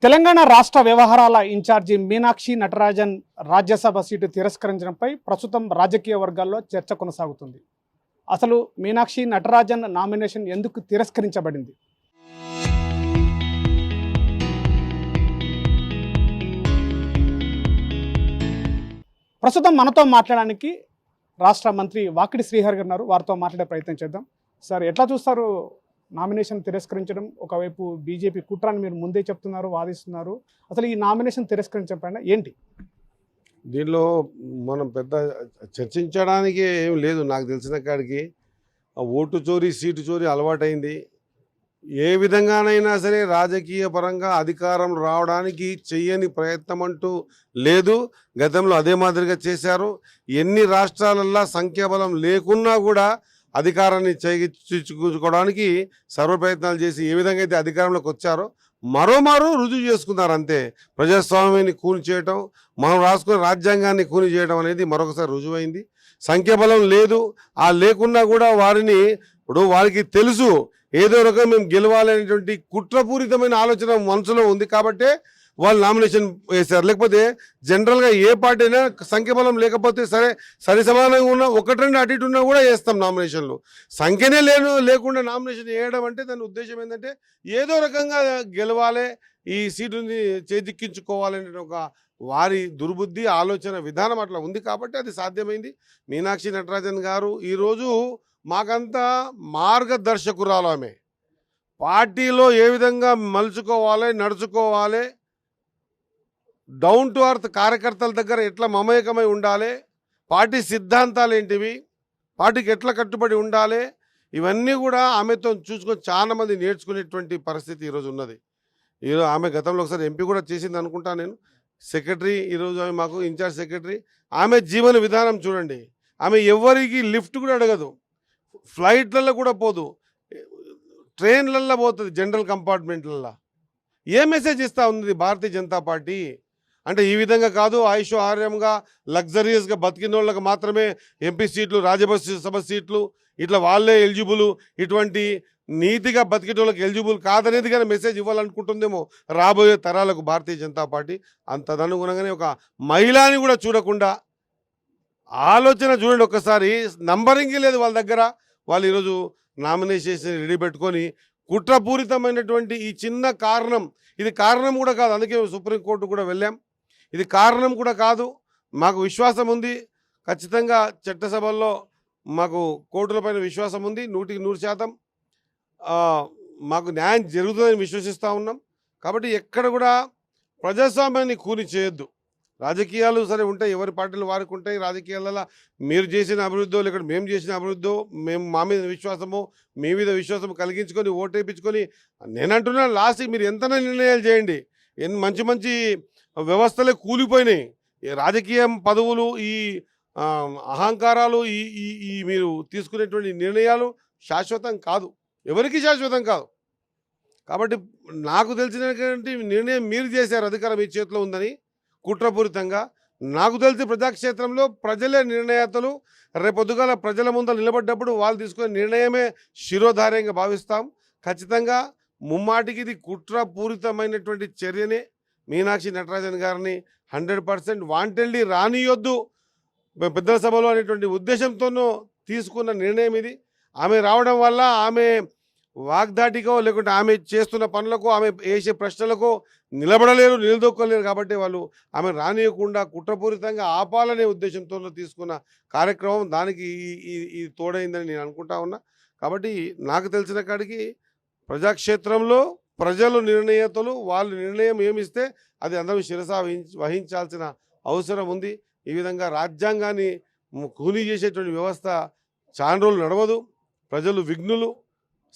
తెలంగాణ రాష్ట్ర వ్యవహారాల incharge Meenakshi Natarajan Rajya Sabha seat తిరస్కరించడంపై ప్రస్తుతం రాజకీయ వర్గాల్లో చర్చ కొనసాగుతుంది. అసలు మీనాక్షి నటరాజన్ నామినేషన్ ఎందుకు తిరస్కరించబడింది? ప్రస్తుతం మనతో మాట్లాడడానికి రాష్ట్ర మంత్రి వాకిటి శ్రీహరి గారు ఉన్నారు. వారితో మాట్లాడే ప్రయత్నం చేద్దాం. సార్, ఎట్లా చూస్తారు నామినేషన్ తిరస్కరించడం? ఒకవైపు బీజేపీ కుట్రాన్ని మీరు ముందే చెప్తున్నారు, వాదిస్తున్నారు. అసలు ఈ నామినేషన్ తిరస్కరించడం పైన ఏంటి? దీనిలో మనం పెద్ద చర్చించడానికి ఏం లేదు. నాకు తెలిసిన కాడికి ఓటు చోరీ, సీటు చోరీ అలవాటైంది. ఏ విధంగానైనా సరే రాజకీయ పరంగా అధికారం రావడానికి చెయ్యని ప్రయత్నం అంటూ లేదు. గతంలో అదే మాదిరిగా చేశారు. ఎన్ని రాష్ట్రాలల్లో సంఖ్యాబలం లేకున్నా కూడా అధికారాన్ని చేయించుకోవడానికి సర్వ ప్రయత్నాలు చేసి ఏ విధంగా అయితే అధికారంలోకి వచ్చారో మరోమారు రుజువు చేసుకున్నారు. అంతే. ప్రజాస్వామ్యాన్ని కూని చేయటం, మనం రాసుకున్న రాజ్యాంగాన్ని కూని చేయడం అనేది మరొకసారి రుజువైంది. సంఖ్యాబలం లేదు, ఆ లేకున్నా కూడా వారిని ఇప్పుడు వారికి తెలుసు ఏదో రకం మేము గెలవాలనేటువంటి కుట్రపూరితమైన ఆలోచన మనసులో ఉంది కాబట్టే వాళ్ళు నామినేషన్ వేశారు. లేకపోతే జనరల్గా ఏ పార్టీ అయినా సంఖ్యాబలం లేకపోతే సరి సమానంగా ఉన్న ఒకటి రెండు అటు ఇటు ఉన్నా కూడా వేస్తాం నామినేషన్లు. సంఖ్యనే లేకుండా నామినేషన్ వేయడం అంటే దాని ఉద్దేశం ఏంటంటే ఏదో రకంగా గెలవాలి, ఈ సీటుని చేజిక్కించుకోవాలనే ఒక వారి దుర్బుద్ధి ఆలోచన విధానం అట్లా ఉంది కాబట్టి అది సాధ్యమైంది. మీనాక్షి నటరాజన్ గారు ఈరోజు మాకంతా మార్గదర్శకురాలు. ఆమె పార్టీలో ఏ విధంగా మలుచుకోవాలి, నడుచుకోవాలి, డౌన్ టు అర్త్ కార్యకర్తల దగ్గర ఎట్లా మమేకమై ఉండాలి, పార్టీ సిద్ధాంతాలు ఏంటివి, పార్టీకి ఎట్లా కట్టుబడి ఉండాలి, ఇవన్నీ కూడా ఆమెతో చూసుకొని చాలా మంది నేర్చుకునేటువంటి పరిస్థితి ఈరోజు ఉన్నది. ఈరోజు ఆమె గతంలో ఒకసారి ఎంపీ కూడా చేసింది అనుకుంటా నేను. సెక్రటరీ, ఈరోజు ఆమె మాకు ఇన్ఛార్జ్ సెక్రటరీ. ఆమె జీవన విధానం చూడండి. ఆమె ఎవరికి లిఫ్ట్ కూడా అడగదు, ఫ్లైట్లలో కూడా పోదు, ట్రైన్లలో పోతుంది, జనరల్ కంపార్ట్మెంట్లలో. ఏ మెసేజ్ ఇస్తూ ఉంది భారతీయ జనతా పార్టీ అంటే? ఈ విధంగా కాదు, ఆయుష్యంగా లగ్జరియస్గా బతికిన వాళ్ళకి మాత్రమే ఎంపీ సీట్లు, రాజ్యసభ సీట్లు, ఇట్లా వాళ్ళే ఎలిజిబుల్, ఇటువంటి నీతిగా బతికిన వాళ్ళకి ఎలిజిబుల్ కాదనేది కానీ మెసేజ్ ఇవ్వాలనుకుంటుందేమో రాబోయే తరాలకు భారతీయ జనతా పార్టీ. అంత తదనుగుణంగానే ఒక మహిళని కూడా చూడకుండా ఆలోచన చూడండి ఒక్కసారి. నంబరింగ్ లేదు వాళ్ళ దగ్గర. వాళ్ళు ఈరోజు నామినేషన్ రెడీ పెట్టుకొని కుట్రపూరితమైనటువంటి ఈ చిన్న కారణం, ఇది కారణం కూడా కాదు, అందుకే సుప్రీంకోర్టు కూడా వెళ్ళాం. ఇది కారణం కూడా కాదు. మాకు విశ్వాసం ఉంది, ఖచ్చితంగా చట్టసభల్లో మాకు కోర్టులపైన విశ్వాసం ఉంది. 100% మాకు న్యాయం జరుగుతుందని విశ్వసిస్తూ ఉన్నాం. కాబట్టి ఎక్కడ కూడా ప్రజాస్వామ్యాన్ని కూని చేయొద్దు. రాజకీయాలు సరే ఉంటాయి, ఎవరి పార్టీలు వారికి ఉంటాయి. రాజకీయాలలో మీరు చేసిన అభివృద్ధో లేకపోతే మేము చేసిన అభివృద్ధో, మేము మా మీద విశ్వాసమో మీ మీద విశ్వాసం కలిగించుకొని ఓటేపించుకొని, నేనంటున్నా లాస్ట్కి మీరు ఎంత నిర్ణయాలు చేయండి, మంచి మంచి వ్యవస్థలే కూలిపోయినాయి. రాజకీయం పదవులు, ఈ అహంకారాలు, ఈ మీరు తీసుకునేటువంటి నిర్ణయాలు శాశ్వతం కాదు, ఎవరికి శాశ్వతం కాదు. కాబట్టి నాకు తెలిసినటువంటి నిర్ణయం మీరు చేశారు, అధికారం మీ చేతిలో ఉందని కుట్రపూరితంగా. నాకు తెలిసి ప్రజాక్షేత్రంలో ప్రజలే నిర్ణయాతలు. రేపొద్దుగాల ప్రజల ముందు నిలబడ్డప్పుడు వాళ్ళు తీసుకునే నిర్ణయమే శిరోధార్యంగా భావిస్తాం. ఖచ్చితంగా ముమ్మాటికి ఇది కుట్రపూరితమైనటువంటి చర్యనే. మీనాక్షి నటరాజన్ గారిని 100% వాంటెడ్లీ రానియొద్దు పెద్దల సభలో అనేటువంటి ఉద్దేశంతోనూ తీసుకున్న నిర్ణయం ఇది. ఆమె రావడం వల్ల ఆమె వాగ్దాటికో లేకుంటే ఆమె చేస్తున్న పనులకు, ఆమె వేసే ప్రశ్నలకు నిలబడలేరు, నిలదొక్కలేరు. కాబట్టి వాళ్ళు ఆమె రానియకుండా కుట్రపూరితంగా ఆపాలనే ఉద్దేశంతో తీసుకున్న కార్యక్రమం దానికి ఈ తోడైందని నేను అనుకుంటా ఉన్నా. కాబట్టి నాకు తెలిసిన కాడికి ప్రజాక్షేత్రంలో ప్రజలు నిర్ణేతలు, వాళ్ళు నిర్ణయం ఏమిస్తే అది అందరూ శిరస వహించాల్సిన అవసరం ఉంది. ఈ విధంగా రాజ్యాంగాన్ని కూలీ చేసేటువంటి వ్యవస్థ చాలా రోజులు నడవదు. ప్రజలు విఘ్నులు.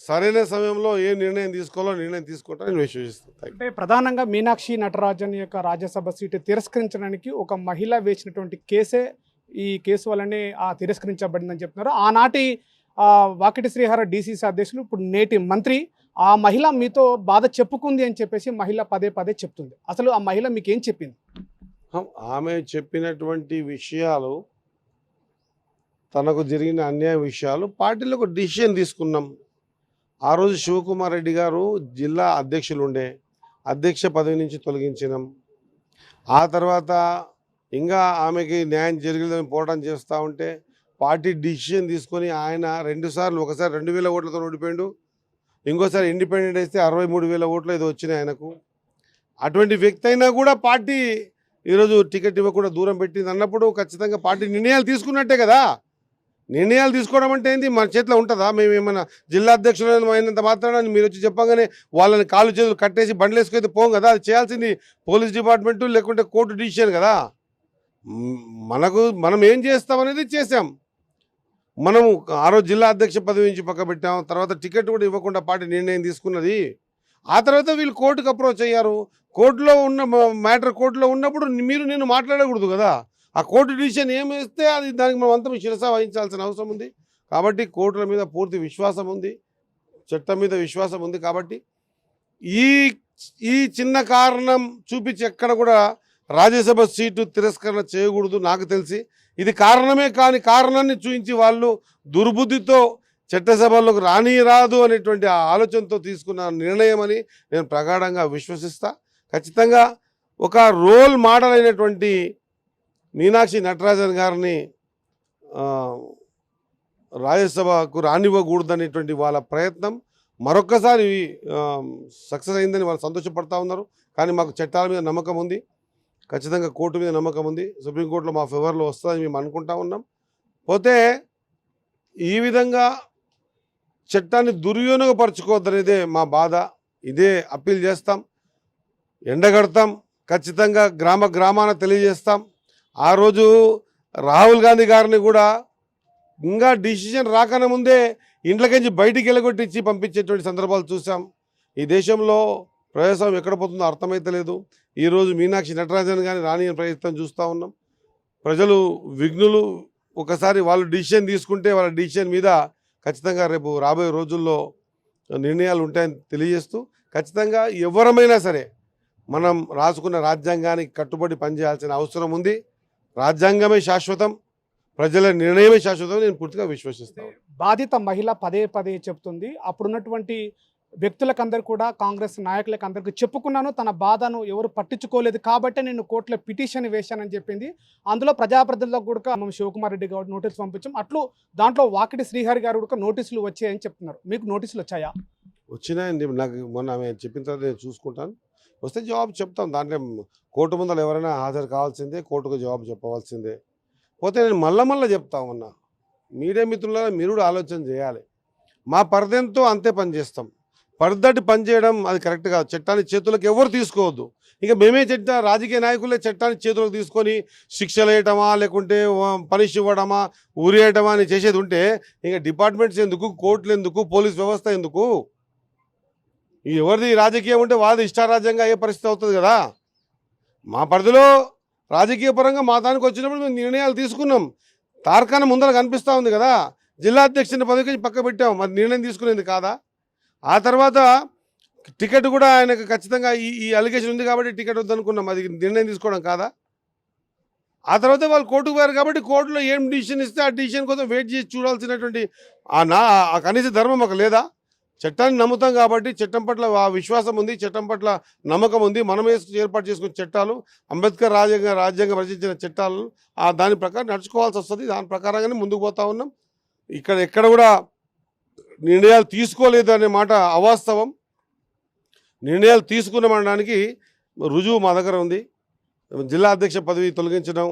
సరైన సమయంలో ఏ నిర్ణయం తీసుకోవాలో నిర్ణయం తీసుకుంటారని విశ్వసిస్తాను. అంటే ప్రధానంగా మీనాక్షి నటరాజన్ యొక్క రాజ్యసభ సీటు తిరస్కరించడానికి ఒక మహిళ వేసినటువంటి కేసే ఈ కేసు వల్లనే తిరస్కరించబడిందని చెప్తున్నారు. ఆనాటి వాకిటి శ్రీహరి డీసీసీ అధ్యక్షులు, ఇప్పుడు నేటి మంత్రి, ఆ మహిళ మీతో బాధ చెప్పుకుంది అని చెప్పేసి మహిళ పదే పదే చెప్తుంది. అసలు ఆ మహిళ మీకేం చెప్పింది? ఆమె చెప్పినటువంటి విషయాలు, తనకు జరిగిన అన్యాయ విషయాలు, పార్టీలో ఒక డిసిషన్ తీసుకున్నాం. ఆ రోజు శివకుమార్ రెడ్డి గారు జిల్లా అధ్యక్షులు ఉండే, అధ్యక్ష పదవి నుంచి తొలగించినాం. ఆ తర్వాత ఇంకా ఆమెకి న్యాయం జరగలేదని పోరాటం చేస్తూ ఉంటే పార్టీ డిసిషన్ తీసుకొని ఆయన 2 సార్లు, ఒకసారి 2000 ఓట్లతో ఓడిపోయాడు, ఇంకోసారి ఇండిపెండెంట్ వేస్తే 63,000 ఓట్లు ఏదో వచ్చినాయి ఆయనకు. అటువంటి వ్యక్తి అయినా కూడా పార్టీ ఈరోజు టికెట్ ఇవ్వకుండా దూరం పెట్టింది అన్నప్పుడు ఖచ్చితంగా పార్టీ నిర్ణయాలు తీసుకున్నట్టే కదా. నిర్ణయాలు తీసుకోవడం అంటే ఏంది, మన చేతిలో ఉంటుందా? మేము ఏమైనా జిల్లా అధ్యక్షులు అయినంత మాత్రాన మీరు వచ్చి చెప్పగానే వాళ్ళని కాళ్ళు చేతులు కట్టేసి బండ్లు వేసుకైతే పోం కదా. అది చేయాల్సింది పోలీస్ డిపార్ట్మెంటు లేకుంటే కోర్టు డిసిషన్ కదా. మనం ఏం చేస్తామనేది చేసాం. మనము ఆ రోజు జిల్లా అధ్యక్ష పదవి నుంచి పక్క పెట్టాం, తర్వాత టికెట్ కూడా ఇవ్వకుండా పార్టీ నిర్ణయం తీసుకున్నది. ఆ తర్వాత వీళ్ళు కోర్టుకు అప్రోచ్ అయ్యారు. కోర్టులో ఉన్న మ్యాటర్ కోర్టులో ఉన్నప్పుడు మీరు నేను మాట్లాడకూడదు కదా. ఆ కోర్టు డిసిషన్ ఏమేస్తే అది దానికి మనం అంతా శిరస వహించాల్సిన అవసరం ఉంది. కాబట్టి కోర్టుల మీద పూర్తి విశ్వాసం ఉంది, చట్టం మీద విశ్వాసం ఉంది. కాబట్టి ఈ చిన్న కారణం చూపించి ఎక్కడ కూడా రాజ్యసభ సీటు తిరస్కరణ చేయకూడదు. నాకు తెలిసి ఇది కారణమే కాని కారణాన్ని చూపించి వాళ్ళు దుర్బుద్ధితో చట్టసభల్లోకి రాదు అనేటువంటి ఆ ఆలోచనతో తీసుకున్న నిర్ణయం అని నేను ప్రగాఢంగా విశ్వసిస్తా. ఖచ్చితంగా ఒక రోల్ మోడల్ అయినటువంటి మీనాక్షి నటరాజన్ గారిని రాజ్యసభకు రానివ్వకూడదనేటువంటి వాళ్ళ ప్రయత్నం మరొక్కసారి సక్సెస్ అయిందని వాళ్ళు సంతోషపడతా ఉన్నారు. కానీ మాకు చట్టాల మీద నమ్మకం ఉంది, ఖచ్చితంగా కోర్టు మీద నమ్మకం ఉంది. సుప్రీంకోర్టులో మా ఫేవర్లో వస్తుందని మేము అనుకుంటా ఉన్నాం. పోతే ఈ విధంగా చట్టాన్ని దుర్వినియోగపరచుకోవద్దనేదే మా బాధ. ఇదే అప్పీల్ చేస్తాం, ఎండగడతాం, ఖచ్చితంగా గ్రామాన తెలియజేస్తాం. ఆ రోజు రాహుల్ గాంధీ గారిని కూడా ఇంకా డిసిషన్ రాకనే ముందే ఇంట్లోకించి బయటికి వెళ్ళగొట్టించి పంపించేటువంటి సందర్భాలు చూసాం. ఈ దేశంలో ప్రజాస్వామ్యం ఎక్కడ పోతుందో అర్థమైతలేదు. ఈరోజు మీనాక్షి నటరాజన్ కానీ రాని ప్రయత్నం చూస్తూ ఉన్నాం. ప్రజలు విఘ్నులు. ఒకసారి వాళ్ళు డిసిషన్ తీసుకుంటే వాళ్ళ డిసిషన్ మీద ఖచ్చితంగా రేపు రాబోయే రోజుల్లో నిర్ణయాలు ఉంటాయని తెలియజేస్తూ, ఖచ్చితంగా ఎవరమైనా సరే మనం రాసుకున్న రాజ్యాంగానికి కట్టుబడి పనిచేయాల్సిన అవసరం ఉంది. రాజ్యాంగమే శాశ్వతం, ప్రజల నిర్ణయమే శాశ్వతం నేను పూర్తిగా విశ్వసిస్తాను. బాధిత మహిళ పదే పదే చెప్తుంది, అప్పుడున్నటువంటి వ్యక్తులకందరూ కూడా కాంగ్రెస్ నాయకులకు అందరికీ చెప్పుకున్నాను, తన బాధను ఎవరు పట్టించుకోలేదు కాబట్టి నేను కోర్టులో పిటిషన్ వేశానని చెప్పింది. అందులో ప్రజాప్రతినిధులకు కూడా మనం శివకుమార్ రెడ్డి గారు నోటీసు పంపించాం. దాంట్లో వాకిటి శ్రీహరి గారు కూడా నోటీసులు వచ్చాయని చెప్తున్నారు. మీకు నోటీసులు వచ్చాయా? వచ్చినాయండి. నాకు మొన్న ఆమె చెప్పిన తర్వాత నేను చూసుకుంటాను, వస్తే జవాబు చెప్తాం. దాంట్లో కోర్టు ముందర ఎవరైనా హాజరు కావాల్సిందే, కోర్టుకు జవాబు చెప్పవలసిందే. పోతే నేను మళ్ళా చెప్తా ఉన్నా, మీడియా మిత్రులారా మీరు కూడా ఆలోచన చేయాలి. మా పరిధంతో అంతే పని చేస్తాం. పరిధటి పని చేయడం అది కరెక్ట్ కాదు. చట్టాన్ని చేతులకు ఎవరు తీసుకోవద్దు. ఇక మేమే రాజకీయ నాయకులే చట్టాన్ని చేతులకు తీసుకొని శిక్షలు వేయటమా, లేకుంటే పనిష్ ఇవ్వడమా, ఊరేయటమా అని చేసేది ఉంటే ఇక డిపార్ట్మెంట్స్ ఎందుకు, కోర్టులు ఎందుకు, పోలీస్ వ్యవస్థ ఎందుకు? ఎవరిది రాజకీయం ఉంటే వాళ్ళది ఇష్టారాజ్యంగా అయ్యే పరిస్థితి అవుతుంది కదా. మా పరిధిలో రాజకీయ పరంగా మా దానికి వచ్చినప్పుడు మేము నిర్ణయాలు తీసుకున్నాం. తార్కాణ ముందర కనిపిస్తూ ఉంది కదా. జిల్లా అధ్యక్షుని పదవికి పక్క పెట్టాం, మరి నిర్ణయం తీసుకునేది కాదా? ఆ తర్వాత టికెట్ కూడా ఆయనకు ఖచ్చితంగా ఈ అలిగేషన్ ఉంది కాబట్టి టికెట్ వద్దనుకున్నాం, అది నిర్ణయం తీసుకోవడం కాదా? ఆ తర్వాత వాళ్ళు కోర్టుకు పోయారు కాబట్టి కోర్టులో ఏం డిసిషన్ ఇస్తే ఆ డిసిషన్ కోసం వెయిట్ చేసి చూడాల్సినటువంటి ఆ కనీస ధర్మం మాకు లేదా? చట్టాన్ని నమ్ముతాం కాబట్టి చట్టం పట్ల ఆ విశ్వాసం ఉంది, చట్టం పట్ల నమ్మకం ఉంది. మనం ఏర్పాటు చేసుకున్న చట్టాలు, అంబేద్కర్ రాజ్యాంగం రచించిన చట్టాలు దాని ప్రకారం నడుచుకోవాల్సి వస్తుంది. దాని ప్రకారంగానే ముందుకు పోతా ఉన్నాం. ఎక్కడ కూడా నిర్ణయాలు తీసుకోలేదు అనే మాట అవాస్తవం. నిర్ణయాలు తీసుకున్నామనడానికి రుజువు మా దగ్గర ఉంది. జిల్లా అధ్యక్ష పదవి తొలగించడం,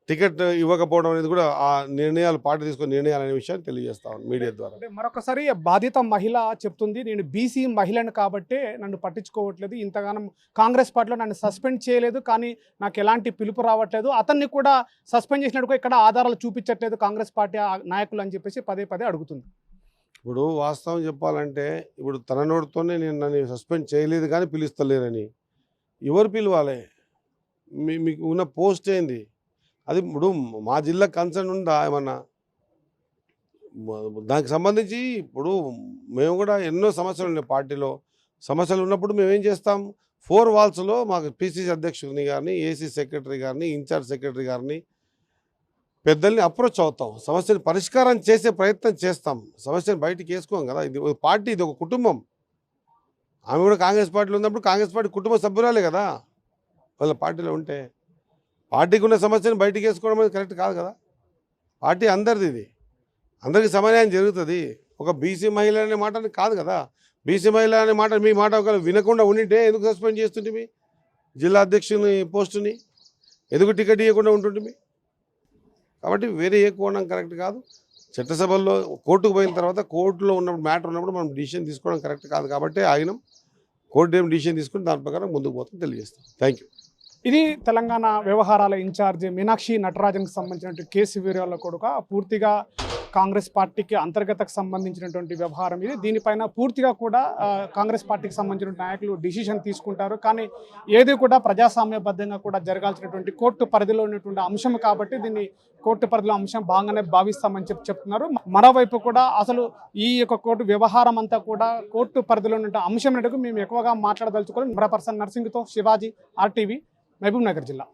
టికెట్ ఇవ్వకపోవడం అనేది కూడా ఆ నిర్ణయాలు పార్టీ తీసుకున్న నిర్ణయాలు అనే విషయాన్ని తెలియజేస్తాం మీడియా ద్వారా. మరొకసారి బాధిత మహిళ చెప్తుంది, నేను బీసీ మహిళను కాబట్టే నన్ను పట్టించుకోవట్లేదు, ఇంతగానం కాంగ్రెస్ పార్టీలో నన్ను సస్పెండ్ చేయలేదు, కానీ నాకు ఎలాంటి పిలుపు రావట్లేదు, అతన్ని కూడా సస్పెండ్ చేసినట్టు ఇక్కడ ఆధారాలు చూపించట్లేదు కాంగ్రెస్ పార్టీ నాయకులు అని చెప్పేసి పదే పదే అడుగుతుంది. ఇప్పుడు వాస్తవం చెప్పాలంటే ఇప్పుడు తన నోటితోనే నన్ను సస్పెండ్ చేయలేదు కానీ పిలుస్తలేరని ఎవరు పిలవాలి? మీకు ఉన్న పోస్ట్ ఏంది? అది ఇప్పుడు మా జిల్లా కన్సర్న్ ఉందా ఏమన్నా? దానికి సంబంధించి ఇప్పుడు మేము కూడా ఎన్నో సమస్యలు ఉన్నాయి పార్టీలో. సమస్యలు ఉన్నప్పుడు మేము ఏం చేస్తాం, 4 వాల్స్లో మాకు పిసిసి అధ్యక్షుడిని గారిని, ఏసీ సెక్రటరీ గారిని, ఇన్ఛార్జ్ సెక్రటరీ గారిని, పెద్దల్ని అప్రోచ్ అవుతాం. సమస్యను పరిష్కారం చేసే ప్రయత్నం చేస్తాం. సమస్యను బయటికి వేసుకోం కదా. ఇది ఒక పార్టీ, ఇది ఒక కుటుంబం. ఆమె కూడా కాంగ్రెస్ పార్టీలో ఉన్నప్పుడు కాంగ్రెస్ పార్టీ కుటుంబ సభ్యురాలే కదా వాళ్ళ పార్టీలో ఉంటే. పార్టీకి ఉన్న సమస్యను బయటికి వేసుకోవడం అనేది కరెక్ట్ కాదు కదా. పార్టీ అందరిది, ఇది అందరికీ సమన్యాయం జరుగుతుంది. ఒక బీసీ మహిళ అనే మాట కాదు కదా. బీసీ మహిళ అనే మాట మీ మాట ఒకవేళ వినకుండా ఉండింటే ఎందుకు సస్పెండ్ చేస్తుంటే జిల్లా అధ్యక్షుని పోస్టుని, ఎందుకు టికెట్ ఇవ్వకుండా ఉంటుంటే? కాబట్టి వేరే ఏ కోణం కరెక్ట్ కాదు. చట్టసభల్లో కోర్టుకు పోయిన తర్వాత కోర్టులో ఉన్నప్పుడు మ్యాటర్ ఉన్నప్పుడు మనం డిసిషన్ తీసుకోవడం కరెక్ట్ కాదు కాబట్టి ఆగినాం. కోర్టు ఏం డిసిషన్ తీసుకుని దాని ప్రకారం ముందుకు పోతాం తెలియజేస్తాం. Thank you. ఇది తెలంగాణ వ్యవహారాల ఇన్ఛార్జి మీనాక్షి నటరాజన్కి సంబంధించినటువంటి కేసు వివరాల కొడుక పూర్తిగా కాంగ్రెస్ పార్టీకి అంతర్గతకు సంబంధించినటువంటి వ్యవహారం ఇది. దీనిపైన పూర్తిగా కూడా కాంగ్రెస్ పార్టీకి సంబంధించిన నాయకులు డిసిషన్ తీసుకుంటారు. కానీ ఏది కూడా ప్రజాస్వామ్యబద్ధంగా కూడా జరగాల్సినటువంటి కోర్టు పరిధిలో ఉన్నటువంటి అంశం కాబట్టి దీన్ని కోర్టు పరిధిలో అంశం బాగానే భావిస్తామని చెప్తున్నారు. మరోవైపు కూడా అసలు ఈ యొక్క కోర్టు వ్యవహారం అంతా కూడా కోర్టు పరిధిలో ఉన్న అంశం మేము ఎక్కువగా మాట్లాడదలుచుకోవాలి. కెమెరా పర్సన్ నర్సింగ్తో శివాజీ, RTV, మహబూబ్ నగర్ జిల్లా.